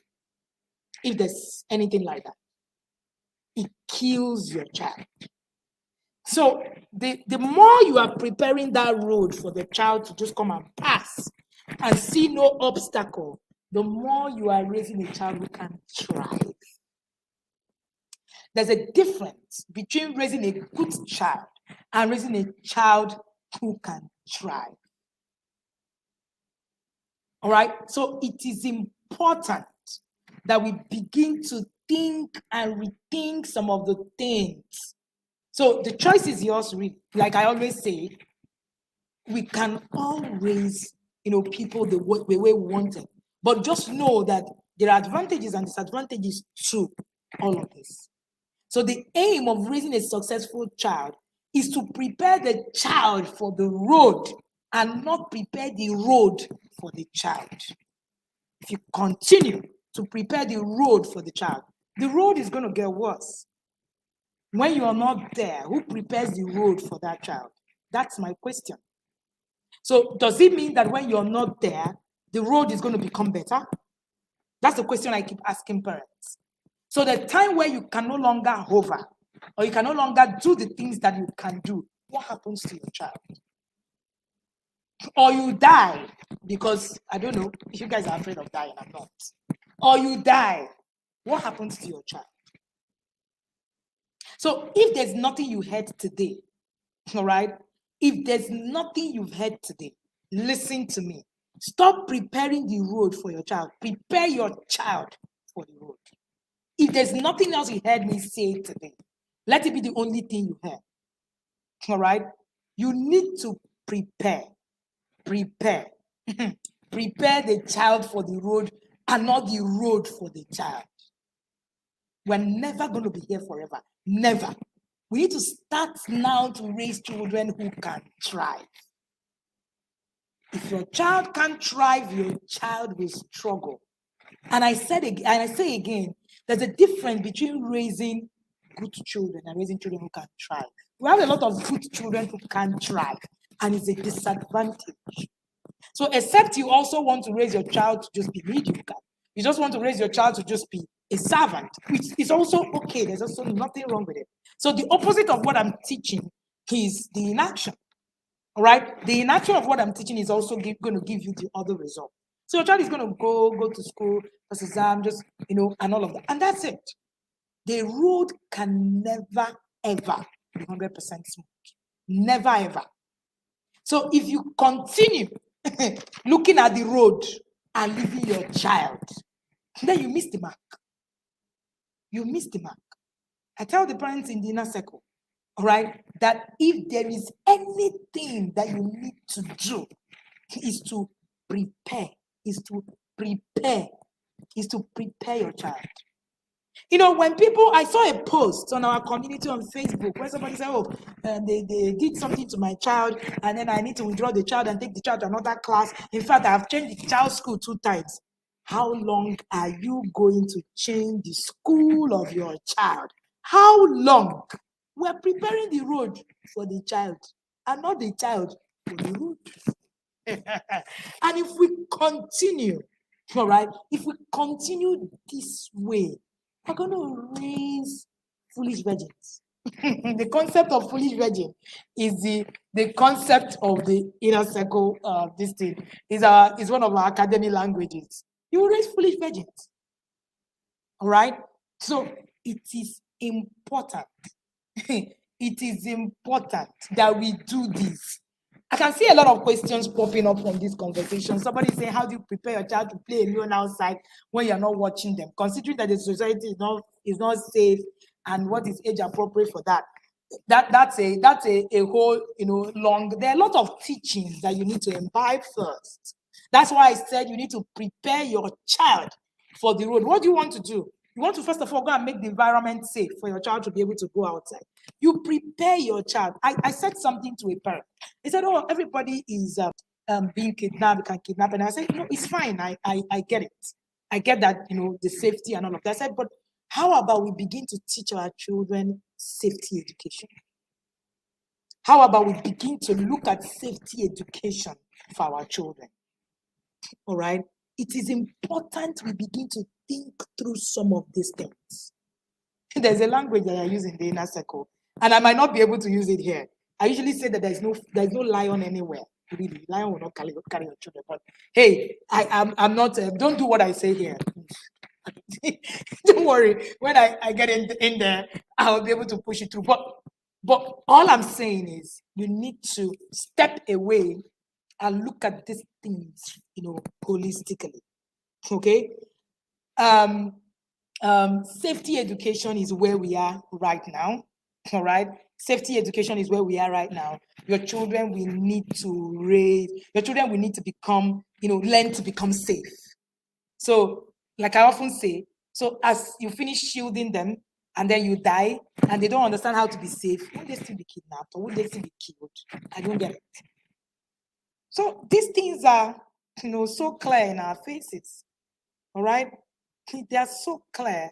If there's anything like that, it kills your child. So the more you are preparing that road for the child to just come and pass and see no obstacle, the more you are raising a child who can thrive. There's a difference between raising a good child and raising a child who can thrive. All right? So it is important that we begin to think and rethink some of the things. So the choice is yours, really. Like I always say, we can all raise, people the way we want it. But just know that there are advantages and disadvantages to all of this. So the aim of raising a successful child is to prepare the child for the road and not prepare the road for the child. If you continue to prepare the road for the child, the road is going to get worse. When you are not there, who prepares the road for that child? That's my question. So does it mean that when you're not there, the road is going to become better? That's the question I keep asking parents. So the time where you can no longer hover or you can no longer do the things that you can do, what happens to your child? Or you die because, I don't know, if you guys are afraid of dying, I'm not. Or you die, what happens to your child? So if there's nothing you heard today, all right, if there's nothing you've heard today, listen to me. Stop preparing the road for your child. Prepare your child for the road. If there's nothing else you heard me say today, let it be the only thing you heard. All right? You need to prepare. Prepare. Prepare the child for the road and not the road for the child. We're never going to be here forever. Never. We need to start now to raise children who can thrive. If your child can't thrive, your child will struggle. And I say again, there's a difference between raising good children and raising children who can thrive. We have a lot of good children who can't thrive, and it's a disadvantage. So, except you also want to raise your child to just be mediocre, you just want to raise your child to just be a servant, which is also okay. There's also nothing wrong with it. So, the opposite of what I'm teaching is the inaction. All right, the inaction of what I'm teaching is also going to give you the other result. So your child is going to go to school, pass exam, just and all of that, and that's it. The road can never ever be 100% smooth, never ever. So if you continue looking at the road and leaving your child, then you miss the mark. You miss the mark. I tell the parents in the inner circle, all right, that if there is anything that you need to do, is to prepare your child. When I saw a post on our community on Facebook where somebody said, they did something to my child, and then I need to withdraw the child and take the child to another class. In fact, I have changed the child's school 2 times. How long are you going to change the school of your child? How long? We're preparing the road for the child and not the child for the road. And if we continue, all right, if we continue this way, we're going to raise foolish virgins. The concept of foolish virgin is the concept of the inner circle. This thing is one of our academic languages. You will raise foolish virgins. All right? So it is important. It is important that we do this. I can see a lot of questions popping up from this conversation. Somebody saying, how do you prepare your child to play alone outside when you're not watching them? Considering that the society is not safe, and what is age appropriate for that? That's a whole long. There are a lot of teachings that you need to imbibe first. That's why I said you need to prepare your child for the road. What do you want to do? You want to first of all go and make the environment safe for your child to be able to go outside. You prepare your child. I said something to a parent. He said, "Oh, everybody is being kidnapped, can kidnap." And I said, "No, it's fine. I get it. I get that, the safety and all of that." I said, "But how about we begin to teach our children safety education? How about we begin to look at safety education for our children?" All right. It is important we begin to think through some of these things. There's a language that I use in the inner circle, and I might not be able to use it here. I usually say that there's no lion anywhere. Really, lion will not carry your children. But hey, I'm not. Don't do what I say here. Don't worry. When I get in there, I'll be able to push it through. But all I'm saying is you need to step away and look at these things, holistically. Okay. Safety education is where we are right now. All right. Safety education is where we are right now. Your children will need to become, learn to become safe. So, like I often say, so as you finish shielding them and then you die and they don't understand how to be safe, won't they still be kidnapped or won't they still be killed? I don't get it. So these things are, so clear in our faces. All right? They are so clear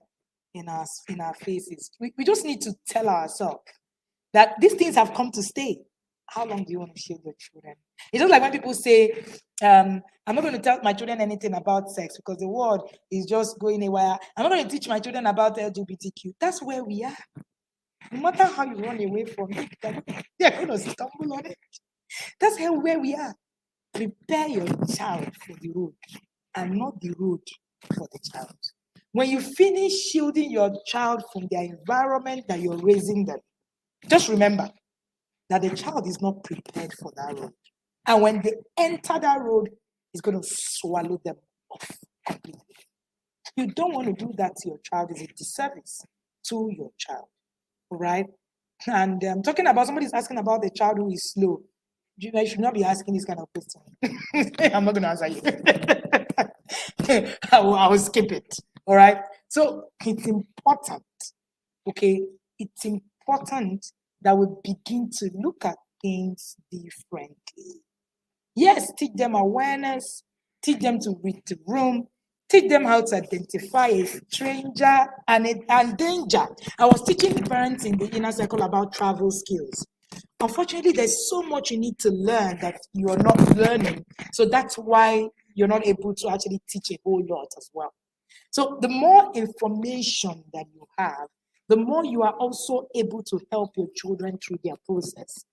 in our faces. We just need to tell ourselves that these things have come to stay. How long do you want to shield your children? It's just like when people say, I'm not going to tell my children anything about sex because the world is just going away. I'm not going to teach my children about LGBTQ. That's where we are. No matter how you run away from it, they're going to stumble on it. That's where we are. Prepare your child for the road and not the road for the child. When you finish shielding your child from the environment that you're raising them, just remember that the child is not prepared for that road. And when they enter that road, it's going to swallow them off completely. You don't want to do that to your child. It's a disservice to your child. All right? And talking about somebody's asking about the child who is slow. You should not be asking this kind of question. I'm not going to answer you. I will skip it. All right? So it's important, okay? It's important that we begin to look at things differently. Yes, teach them awareness, teach them to read the room, teach them how to identify a stranger and danger. I was teaching the parents in the inner circle about travel skills. Unfortunately, there's so much you need to learn that you are not learning. So that's why you're not able to actually teach a whole lot as well. So the more information that you have, the more you are also able to help your children through their process.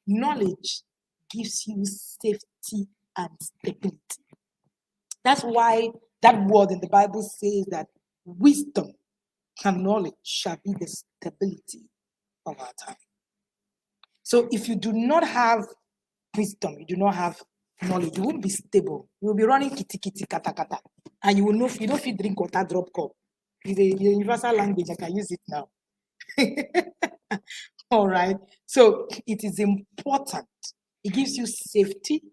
Knowledge gives you safety and stability. That's why that word in the Bible says that wisdom and knowledge shall be the stability of our time. So if you do not have wisdom, you do not have knowledge, you won't be stable. You will be running kitty kitty kata kata. And you will know you don't feel drink water drop cup. It's a universal language. I can use it now. All right. So it is important. It gives you safety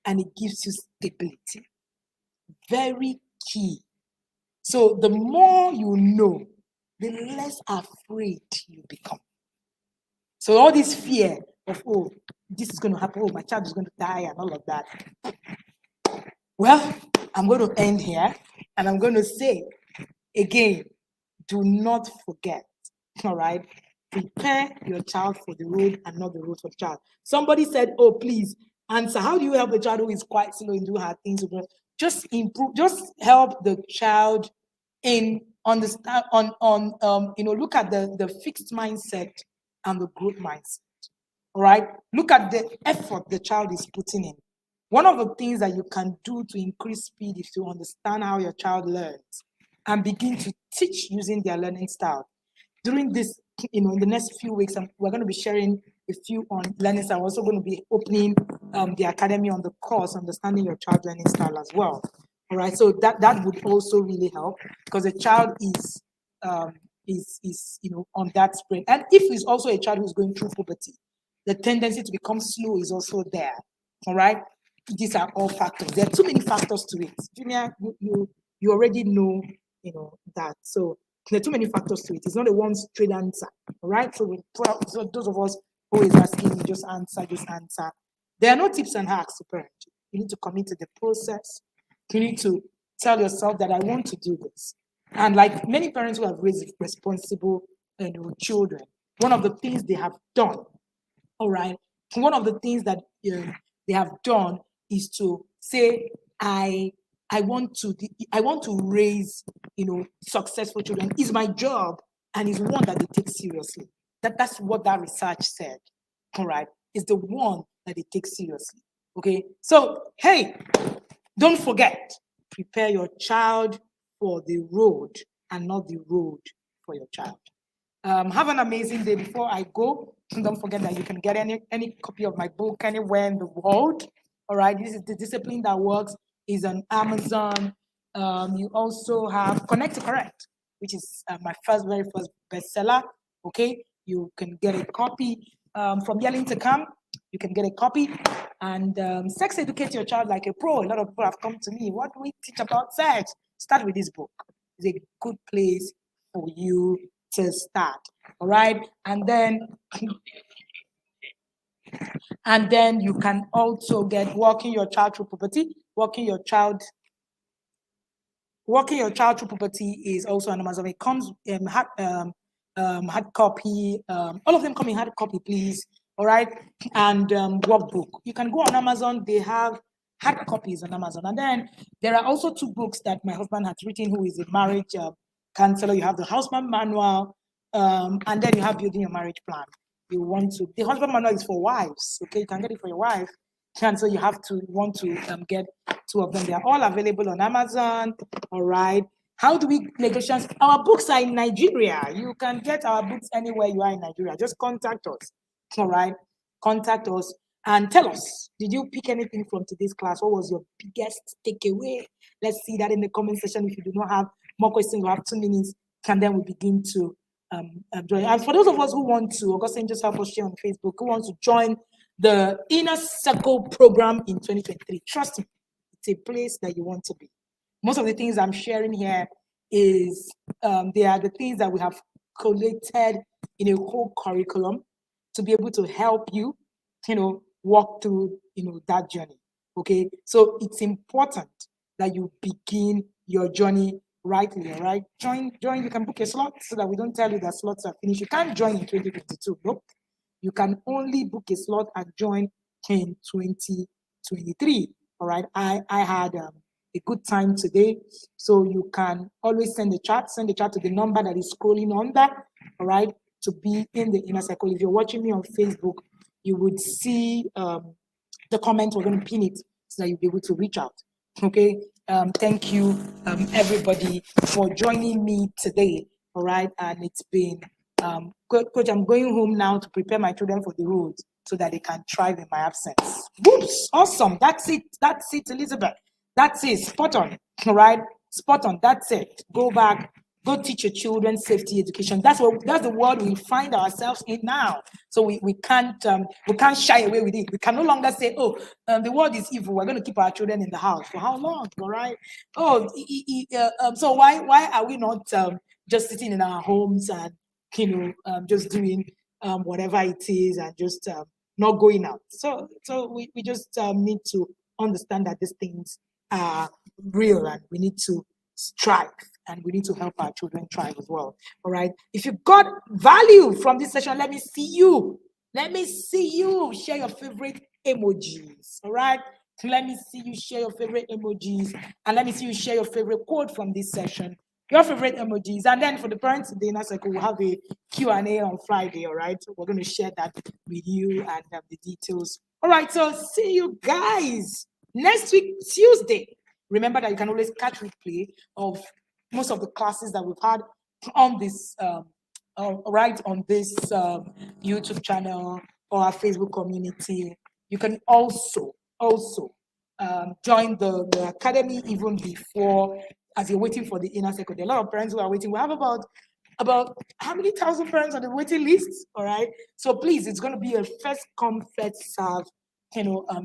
and it gives you stability. Very key. So the more you know, the less afraid you become. So all this fear of, oh, this is going to happen, oh, my child is going to die and all of that. Well, I'm going to end here and I'm going to say again, do not forget, all right? Prepare your child for the road and not the road for the child. Somebody said, oh, please answer. How do you help a child who is quite slow and do hard things? Just improve, just help the child in understand look at the fixed mindset and the growth mindset. All right. Look at the effort the child is putting in. One of the things that you can do to increase speed is to understand how your child learns and begin to teach using their learning style. During this, in the next few weeks, we're going to be sharing a few on learning style. We're also going to be opening the academy on the course, understanding your child learning style as well. All right, so that would also really help because the child is on that sprint. And if it's also a child who's going through puberty, the tendency to become slow is also there. All right, these are all factors. There are too many factors to it. Junior, you already know that. So there are too many factors to it. It's not a one straight answer. All right. So those of us always asking, just answer. There are no tips and hacks to parent. You need to commit to the process. You need to tell yourself that I want to do this. And like many parents who have raised responsible children, one of the things they have done, all right, one of the things that they have done is to say, I want to raise successful children. It's my job and it's one that they take seriously. That's what that research said. All right, it's the one that they take seriously. Okay, so hey, don't forget, prepare your child for the road and not the road for your child. Have an amazing day. Before I go, don't forget that you can get any copy of my book anywhere in the world. All right, this is The Discipline That Works. Is on Amazon. You also have Connect to Correct, which is my very first bestseller. Okay, you can get a copy from Yelling to Come. You can get a copy. And Sex Educate Your Child Like a Pro. A lot of people have come to me. What do we teach about sex? Start with this book. It's a good place for you to start. All right, and then you can also get Walking Your Child Through Puberty. Walking Your Child Through Puberty is also on Amazon. It comes in hard copy. All of them come in hard copy, please. All right, and workbook. You can go on Amazon. They have hard copies on Amazon. And then there are also 2 books that my husband has written, who is a marriage counselor. You have the Husband Manual, and then you have Building Your Marriage Plan. The Husband Manual is for wives. Okay, you can get it for your wife. And so you want to get 2 of them. They are all available on Amazon. All right. How do we negotiate? Our books are in Nigeria. You can get our books anywhere you are in Nigeria. Just contact us. All right. Contact us. And tell us, did you pick anything from today's class? What was your biggest takeaway? Let's see that in the comment section. If you do not have more questions, we have 2 minutes, and then we begin to join. And for those of us who want to, Augustine just help us share on Facebook, who wants to join the Inner Circle program in 2023, trust me, it's a place that you want to be. Most of the things I'm sharing here is they are the things that we have collated in a whole curriculum to be able to help you, walk through, that journey. Okay, so it's important that you begin your journey rightly. All right, join. You can book a slot so that we don't tell you that slots are finished. You can't join in 2022. Nope, you can only book a slot and join in 2023. All right, I had a good time today, so you can always send the chat to the number that is scrolling under. All right, to be in the inner circle. If you're watching me on Facebook, you would see the comment. We're going to pin it so that you'll be able to reach out. Okay. Thank you, everybody, for joining me today. All right, and it's been Coach. I'm going home now to prepare my children for the road so that they can thrive in my absence. Whoops! Awesome. That's it, Elizabeth. That's it. Spot on. All right, spot on. That's it. Go back. Go teach your children safety education. That's the world we find ourselves in now. So we can't shy away with it. We can no longer say, oh, the world is evil. We're going to keep our children in the house for how long? All right. Oh, so why are we not just sitting in our homes and just doing whatever it is and just not going out? So we just need to understand that these things are real and we need to strive. And we need to help our children thrive as well. All right. If you got value from this session, let me see you. Share your favorite emojis. All right. Let me see you share your favorite emojis. And let me see you share your favorite quote from this session. Your favorite emojis. And then for the parents in the inner circle, we'll have a Q&A on Friday. All right. We're going to share that with you and the details. All right. So see you guys next week, Tuesday. Remember that you can always catch replay of most of the classes that we've had on this, on this YouTube channel or our Facebook community. You can also join the academy even before, as you're waiting for the inner circle. There are a lot of parents who are waiting. We have about how many thousand parents on the waiting list? All right. So please, it's going to be a first come, first serve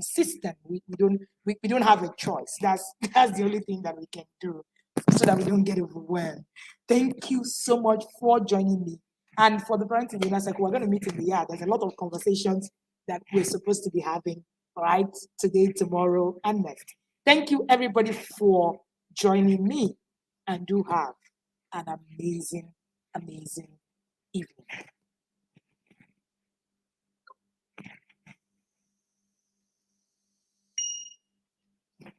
system. We don't have a choice. That's the only thing that we can do so that we don't get overwhelmed. Thank you so much for joining me. And for the parents in the inner circle, we're going to meet in the yard. There's a lot of conversations that we're supposed to be having, all right, today, tomorrow, and next. Thank you, everybody, for joining me. And do have an amazing evening.